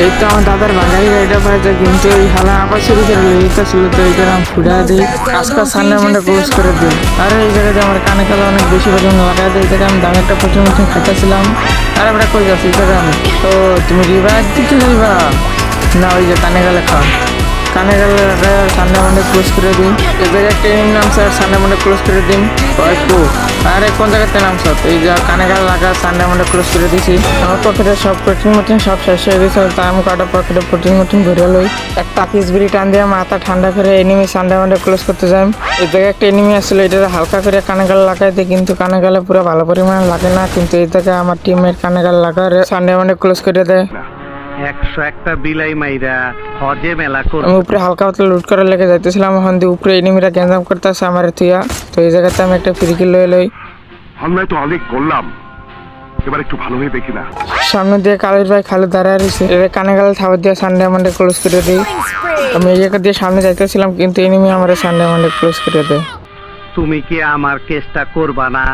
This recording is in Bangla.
এই তো আমার দাদার বাঙালি গাড়িটা পাইছে, কিন্তু এই হালা আবার শুরু করে লইটা ছিল, তো এইটা আমি ফুটা দিই কাজকাজ সামনে মনে ক্লোজ করে দিই। আর এই জায়গাতে আমার কানে কালো অনেক বেশি পরিমাণ লাগাই দিই, এই জায়গায় আমি দামি একটা প্রচুর মতন খাইতেছিলাম। আর আমরা কই যাচ্ছি এই জায়গায় আমি তো তুমি রিভাইভ দিতে যাইবা না? ওই যে কানে গালে খাও, কানে গালে লাগায় সামনে মনে ক্লোজ করে দিই। এই জায়গায় ট্রেনিং নামছে আর সামনে মনে ক্লোজ করে দিন একটু। আরে কোন জায়গাতে নামছ? এই যে কানে গালে লাগা সামনে মনে ক্লোজ করে দিছি। আমার পকেটে সব প্রোটিন মতন সব শেষ হয়ে গেছে, তাই আমি কাটা পকেটে প্রোটিন মতন ভরে লই। একটা কিসবিরি টান দিয়ে মাথা ঠান্ডা করে এনিমি সামনে মনে ক্লোজ করতে যাই। এই জায়গায় একটা এনিমি আসলে এটা হালকা করে কানে গালে লাগাই দিই, কিন্তু কানে গালে পুরো ভালো পরিমাণে লাগে না। কিন্তু এই জায়গায় আমার টিমের কানে গালে লাগার সামনে মনে ক্লোজ করে দেয়। 101টা বিলাই মাইরা হজে মেলা করে আমি উপরে হালকা পাতলা লুট করে লেগে যাইতেছিলাম, এখন দিয়ে উপরে এনিমিরা গ্যাঞ্জাম করতেছে আমার থুয়া। তো এই জায়গাতে আমি একটা ফ্রিকিল লয়ে লই। আমরা তো অনেক করলাম, এবার একটু ভালো হয়ে দেখি না। সামনে দিয়ে কালির ভাই খালি দাঁড়ায় রয়েছে, এদের কানে গালে থাবার দিয়ে সানডে মানডে ক্লোজ করে দিই। আমি এই জায়গা দিয়ে সামনে যাইতেছিলাম, কিন্তু এনিমি আমার সানডে মানডে ক্লোজ করে দেয়। তুমি কি আমার কেসটা করবা না?